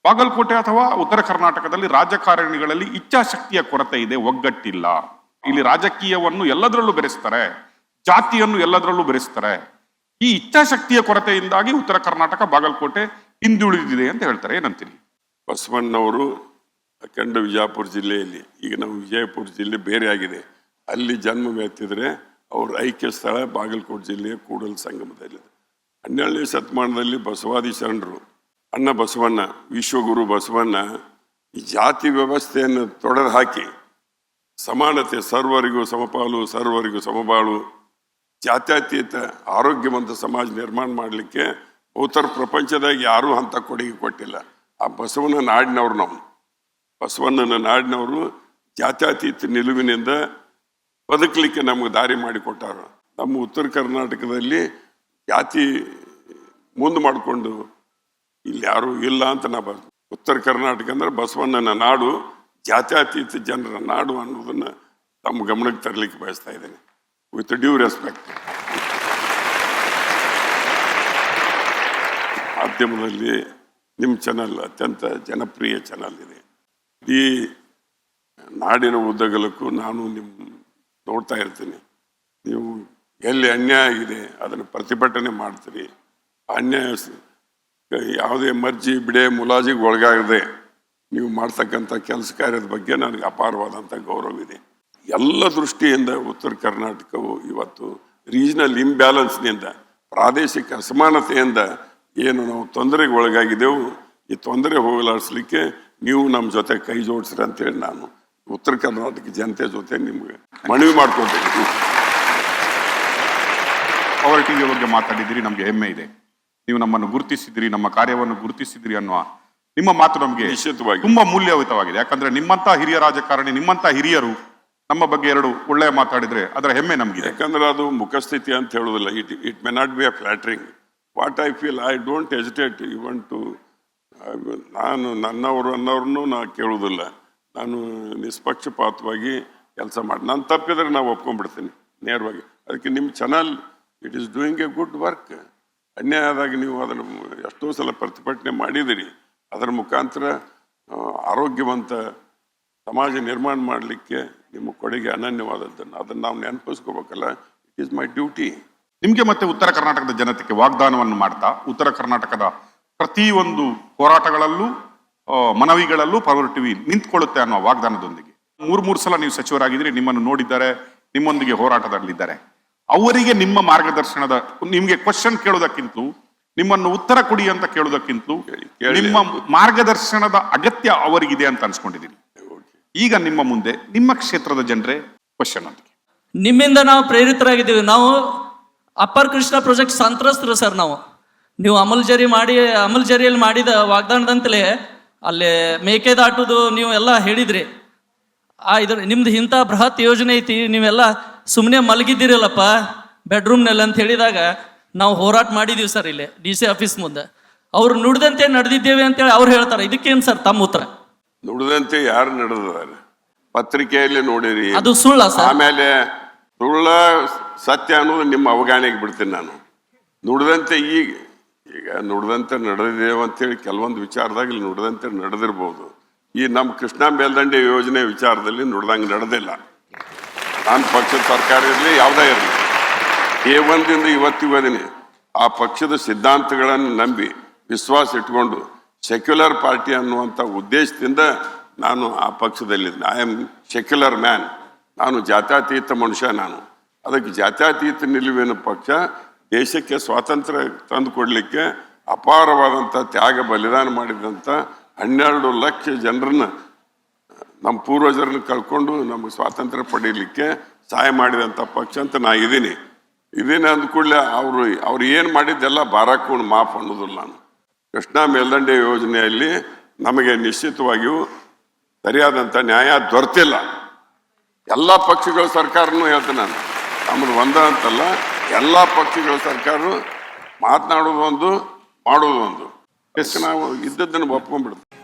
ಬಾಗಲಕೋಟೆ ಅಥವಾ ಉತ್ತರ ಕರ್ನಾಟಕದಲ್ಲಿ ರಾಜಕಾರಣಿಗಳಲ್ಲಿ ಇಚ್ಛಾಶಕ್ತಿಯ ಕೊರತೆ ಇದೆ, ಒಗ್ಗಟ್ಟಿಲ್ಲ. ಇಲ್ಲಿ ರಾಜಕೀಯವನ್ನು ಎಲ್ಲದರಲ್ಲೂ ಬೆರೆಸ್ತಾರೆ, ಜಾತಿಯನ್ನು ಎಲ್ಲದರಲ್ಲೂ ಬೆರೆಸ್ತಾರೆ. ಈ ಇಚ್ಛಾಶಕ್ತಿಯ ಕೊರತೆಯಿಂದಾಗಿ ಉತ್ತರ ಕರ್ನಾಟಕ ಬಾಗಲಕೋಟೆ ಹಿಂದುಳಿದಿದೆ ಅಂತ ಹೇಳ್ತಾರೆ. ಏನಂತೀರಿ? ಬಸವಣ್ಣವರು ಅಖಂಡ ವಿಜಯಪುರ ಜಿಲ್ಲೆಯಲ್ಲಿ, ಈಗ ನಮ್ಮ ವಿಜಯಪುರ ಜಿಲ್ಲೆ ಬೇರೆ ಆಗಿದೆ, ಅಲ್ಲಿ ಜನ್ಮ ವ್ಯಕ್ತಿದ್ರೆ ಅವ್ರ ಐಕ್ಯ ಸ್ಥಳ ಬಾಗಲಕೋಟೆ ಜಿಲ್ಲೆಯ ಕೂಡಲ ಸಂಗಮದಲ್ಲಿ. 12ನೇ ಶತಮಾನದಲ್ಲಿ ಬಸವಾದಿ ಶರಣರು ಅಣ್ಣ ಬಸವಣ್ಣ, ವಿಶ್ವಗುರು ಬಸವಣ್ಣ ಈ ಜಾತಿ ವ್ಯವಸ್ಥೆಯನ್ನು ತೊಡೆದು ಹಾಕಿ ಸಮಾನತೆ, ಸರ್ವರಿಗೂ ಸಮಪಾಲು, ಸರ್ವರಿಗೂ ಸಮಬಾಳು, ಜಾತ್ಯತೀತ ಆರೋಗ್ಯವಂತ ಸಮಾಜ ನಿರ್ಮಾಣ ಮಾಡಲಿಕ್ಕೆ ಉತ್ತರ ಪ್ರಪಂಚದಾಗ ಯಾರೂ ಅಂಥ ಕೊಡುಗೆ ಕೊಟ್ಟಿಲ್ಲ. ಆ ಬಸವನ ನಾಡಿನವ್ರು, ನಾವು ಬಸವಣ್ಣನ ನಾಡಿನವರು ಜಾತ್ಯತೀತ ನಿಲುವಿನಿಂದ ಬದುಕಲಿಕ್ಕೆ ನಮಗೆ ದಾರಿ ಮಾಡಿಕೊಟ್ಟಾರ. ನಮ್ಮ ಉತ್ತರ ಕರ್ನಾಟಕದಲ್ಲಿ ಜಾತಿ ಮುಂದೆ ಮಾಡಿಕೊಂಡು ಇಲ್ಲಿ ಯಾರೂ ಇಲ್ಲ ಅಂತ ಉತ್ತರ ಕರ್ನಾಟಕ ಅಂದ್ರೆ ಬಸವಣ್ಣನ ನಾಡು, ಜಾತ್ಯತೀತ ಜನರ ನಾಡು ಅನ್ನೋದನ್ನ ತಮ್ಮ ಗಮನಕ್ಕೆ ತರಲಿಕ್ಕೆ ಬಯಸ್ತಾ ಇದ್ದೇನೆ, ವಿತ್ ಡ್ಯೂ ರೆಸ್ಪೆಕ್ಟ್. ಮಾಧ್ಯಮದಲ್ಲಿ ನಿಮ್ಮ ಚಾನಲ್ ಅತ್ಯಂತ ಜನಪ್ರಿಯ ಚಾನಲ್ ಇದೆ. ಈ ನಾಡಿನ ಉದ್ದಗಲಕ್ಕೂ ನಾನು ನಿಮ್ಮ ನೋಡ್ತಾ ಇರ್ತೀನಿ. ನೀವು ಎಲ್ಲಿ ಅನ್ಯಾಯ ಆಗಿದೆ ಅದನ್ನು ಪ್ರತಿಭಟನೆ ಮಾಡ್ತೀರಿ. ಅನ್ಯಾಯ ಯಾವುದೇ ಮರ್ಜಿ ಬಿಡೆ ಮುಲಾಜಿಗೆ ಒಳಗಾಗದೆ ನೀವು ಮಾಡ್ತಕ್ಕಂಥ ಕೆಲಸ ಕಾರ್ಯದ ಬಗ್ಗೆ ನನಗೆ ಅಪಾರವಾದಂಥ ಗೌರವ ಇದೆ. ಎಲ್ಲ ದೃಷ್ಟಿಯಿಂದ ಉತ್ತರ ಕರ್ನಾಟಕವು ಇವತ್ತು ರೀಜನಲ್ ಇಂಬ್ಯಾಲೆನ್ಸ್ನಿಂದ, ಪ್ರಾದೇಶಿಕ ಅಸಮಾನತೆಯಿಂದ ಏನು ನಾವು ತೊಂದರೆಗೆ ಒಳಗಾಗಿದ್ದೆವು, ಈ ತೊಂದರೆ ಹೋಗಲಾಡಿಸ್ಲಿಕ್ಕೆ ನೀವು ನಮ್ಮ ಜೊತೆ ಕೈ ಜೋಡಿಸ್ರಿ ಅಂತೇಳಿ ನಾನು ಉತ್ತರ ಕರ್ನಾಟಕ ಜನತೆ ಜೊತೆ ನಿಮಗೆ ಮನವಿ ಮಾಡ್ಕೊಳ್ತೀನಿ. ಪವರ್ ಟಿವಿಯ ಬಗ್ಗೆ ಮಾತಾಡಿದ್ದೀರಿ, ನಮಗೆ ಹೆಮ್ಮೆ ಇದೆ. ನೀವು ನಮ್ಮನ್ನು ಗುರುತಿಸಿದ್ರಿ, ನಮ್ಮ ಕಾರ್ಯವನ್ನು ಗುರುತಿಸಿದ್ರಿ ಅನ್ನುವ ನಿಮ್ಮ ಮಾತು ನಮಗೆ ನಿಶ್ಚಿತವಾಗಿ ತುಂಬಾ ಮೂಲ್ಯಯುತವಾಗಿದೆ. ಯಾಕಂದ್ರೆ ನಿಮ್ಮಂತ ಹಿರಿಯ ರಾಜಕಾರಣಿ, ನಿಮ್ಮಂತ ಹಿರಿಯರು ನಮ್ಮ ಬಗ್ಗೆ ಎರಡು ಒಳ್ಳೆಯ ಮಾತಾಡಿದ್ರೆ ಅದರ ಹೆಮ್ಮೆ ನಮಗಿದೆ. ಯಾಕಂದ್ರೆ ಅದು ಮುಖಸ್ಥಿತಿ ಅಂತ ಹೇಳುದಿಲ್ಲ. It may not be a flattering. What I feel, I don't hesitate even to. ನಾನು ನನ್ನವರು ಅನ್ನೋರ್ನು ನಾನು ಕೇಳುವುದಿಲ್ಲ. ನಾನು ನಿಷ್ಪಕ್ಷಪಾತವಾಗಿ ಕೆಲಸ ಮಾಡಿ, ನಾನು ತಪ್ಪಿದ್ರೆ ನಾವು ಒಪ್ಕೊಂಡ್ಬಿಡ್ತೀನಿ ನೇರವಾಗಿ. ಅದಕ್ಕೆ ನಿಮ್ಮ channel it is doing A good work. ಅನ್ಯಾಯ ಆದಾಗ ನೀವು ಅದನ್ನು ಎಷ್ಟೋ ಸಲ ಪ್ರತಿಭಟನೆ ಮಾಡಿದಿರಿ. ಅದರ ಮುಖಾಂತರ ಆರೋಗ್ಯವಂತ ಸಮಾಜ ನಿರ್ಮಾಣ ಮಾಡಲಿಕ್ಕೆ ನಿಮ್ಮ ಕೊಡುಗೆ ಅನನ್ಯವಾದದ್ದನ್ನು ಅದನ್ನು ನಾವು ನೆನಪಿಸ್ಕೋಬೇಕಲ್ಲ. It is my duty. ನಿಮಗೆ ಮತ್ತೆ ಉತ್ತರ ಕರ್ನಾಟಕದ ಜನತೆಗೆ ವಾಗ್ದಾನವನ್ನು ಮಾಡ್ತಾ, ಉತ್ತರ ಕರ್ನಾಟಕದ ಪ್ರತಿಯೊಂದು ಹೋರಾಟಗಳಲ್ಲೂ ಮನವಿಗಳಲ್ಲೂ ಪವರ್ ಟಿವಿ ನಿಂತ್ಕೊಳ್ಳುತ್ತೆ ಅನ್ನೋ ವಾಗ್ದಾನದೊಂದಿಗೆ 3 ಸಲ ನೀವು ಸಚಿವರಾಗಿದ್ದೀರಿ, ನಿಮ್ಮನ್ನು ನೋಡಿದ್ದಾರೆ, ನಿಮ್ಮೊಂದಿಗೆ ಹೋರಾಟದಲ್ಲಿದ್ದಾರೆ. ಅವರಿಗೆ ನಿಮ್ಮ ಮಾರ್ಗದರ್ಶನದ, ನಿಮ್ಗೆ ಕ್ವಶನ್ ಕೇಳೋದಕ್ಕಿಂತಲೂ, ನಿಮ್ಮನ್ನು ಉತ್ತರ ಕೊಡಿ ಅಂತ ಕೇಳೋದಕ್ಕಿಂತಲೂ ನಿಮ್ಮ ಮಾರ್ಗದರ್ಶನದ ಅಗತ್ಯ ಅವರಿಗಿದೆ ಅಂತ ಅನ್ಸ್ಕೊಂಡಿದ್ದೀನಿ. ಈಗ ನಿಮ್ಮ ಮುಂದೆ ನಿಮ್ಮ ಕ್ಷೇತ್ರದ ಜನರೇ ಕ್ವಶನ್ ಅಂತ. ನಿಮ್ಮಿಂದ ನಾವು ಪ್ರೇರಿತರಾಗಿದ್ದೀವಿ. ನಾವು ಅಪ್ಪರ್ ಕೃಷ್ಣ ಪ್ರಾಜೆಕ್ಟ್ ಸಂತ್ರಸ್ತರು ಸರ್. ನೀವು ಅಮಲ್ ಜರಿಯಲ್ಲಿ ಮಾಡಿದ ವಾಗ್ದಾನದಂತಲೇ ಅಲ್ಲಿ ಮೇಕೆದಾಟುದು ನೀವು ಎಲ್ಲ ಹೇಳಿದ್ರಿ. ನಿಮ್ದು ಇಂಥ ಬೃಹತ್ ಯೋಜನೆ ಐತಿ, ನೀವೆಲ್ಲ ಸುಮ್ಮನೆ ಮಲಗಿದ್ದೀರಲ್ಲಪ್ಪ ಬೆಡ್ರೂಮ್ನಲ್ಲಿ ಅಂತ ಹೇಳಿದಾಗ ನಾವು ಹೋರಾಟ ಮಾಡಿದೀವಿ ಸರ್ ಇಲ್ಲಿ DC ಆಫೀಸ್ ಮುಂದೆ. ಅವ್ರು ನುಡಿದಂತೆ ನಡೆದಿದ್ದೇವೆ ಅಂತೇಳಿ ಅವ್ರು ಹೇಳ್ತಾರೆ. ಇದಕ್ಕೇನು ಸರ್ ತಮ್ಮ ಉತ್ತರ? ನುಡಿದಂತೆ ಯಾರು ನಡೆದಿದ್ದಾರೆ? ಪತ್ರಿಕೆಯಲ್ಲಿ ನೋಡಿರಿ, ಅದು ಸುಳ್ಳ ಸರ್? ಆಮೇಲೆ ಸುಳ್ಳ ಸತ್ಯ ಅನ್ನೋದು ನಿಮ್ಮ ಅವಗಾಹನೆಗೆ ಬಿಡ್ತೀನಿ ನಾನು. ನುಡಿದಂತೆ ಈಗ ನುಡಿದಂತೆ ನಡೆದಿದ್ದೇವೆ ಅಂತೇಳಿ ಕೆಲವೊಂದು ವಿಚಾರದಾಗ ಇಲ್ಲಿ ನುಡಿದಂತೆ ನಡೆದಿರ್ಬೋದು. ಈ ನಮ್ಮ ಕೃಷ್ಣಾ ಮೇಲ್ದಂಡೆ ಯೋಜನೆ ವಿಚಾರದಲ್ಲಿ ನುಡ್ದಂಗೆ ನಡೆದಿಲ್ಲ. ನಾನು ಪಕ್ಷದ ಸರ್ಕಾರ ಇರಲಿ, ಯಾವುದೇ ಇರಲಿ, A1ದಿಂದ ಇವತ್ತಿನ ಆ ಪಕ್ಷದ ಸಿದ್ಧಾಂತಗಳನ್ನು ನಂಬಿ ವಿಶ್ವಾಸ ಇಟ್ಕೊಂಡು ಸೆಕ್ಯುಲರ್ ಪಾರ್ಟಿ ಅನ್ನುವಂಥ ಉದ್ದೇಶದಿಂದ ನಾನು ಆ ಪಕ್ಷದಲ್ಲಿದ್ದೆ. I am secular man. ನಾನು ಜಾತ್ಯತೀತ ಮನುಷ್ಯ. ನಾನು ಅದಕ್ಕೆ ಜಾತ್ಯತೀತ ನಿಲುವಿನ ಪಕ್ಷ ದೇಶಕ್ಕೆ ಸ್ವಾತಂತ್ರ್ಯ ತಂದು ಕೊಡಲಿಕ್ಕೆ ಅಪಾರವಾದಂಥ ತ್ಯಾಗ ಬಲಿದಾನ ಮಾಡಿದಂಥ 12 ಲಕ್ಷ ಜನರನ್ನ, ನಮ್ಮ ಪೂರ್ವಜರನ್ನ ಕಳ್ಕೊಂಡು ನಮಗೆ ಸ್ವಾತಂತ್ರ್ಯ ಪಡೀಲಿಕ್ಕೆ ಸಹಾಯ ಮಾಡಿದಂಥ ಪಕ್ಷ ಅಂತ ನಾ ಇದ್ದೀನಿ ಅಂದ ಕೂಡಲೇ ಅವ್ರು ಏನು ಮಾಡಿದ್ದೆಲ್ಲ ಬಾರಾಕೊಂಡು ಮಾಫ್ ಅನ್ನೋದಿಲ್ಲ. ನಾನು ಕೃಷ್ಣಾ ಮೇಲ್ದಂಡೆ ಯೋಜನೆಯಲ್ಲಿ ನಮಗೆ ನಿಶ್ಚಿತವಾಗಿಯೂ ಸರಿಯಾದಂಥ ನ್ಯಾಯ ದೊರೆತಿಲ್ಲ. ಎಲ್ಲ ಪಕ್ಷಗಳ ಸರ್ಕಾರನೂ ಹೇಳ್ತೇನೆ ನಾನು, ನಮ್ಮದು ಒಂದ ಅಂತಲ್ಲ, ಎಲ್ಲ ಪಕ್ಷಗಳ ಸರ್ಕಾರ ಮಾತನಾಡೋದು ಒಂದು, ಮಾಡೋದು ಒಂದು. ನಾವು ಇದ್ದದ್ದನ್ನು ಒಪ್ಕೊಂಡ್ಬಿಡ್ತೀವಿ.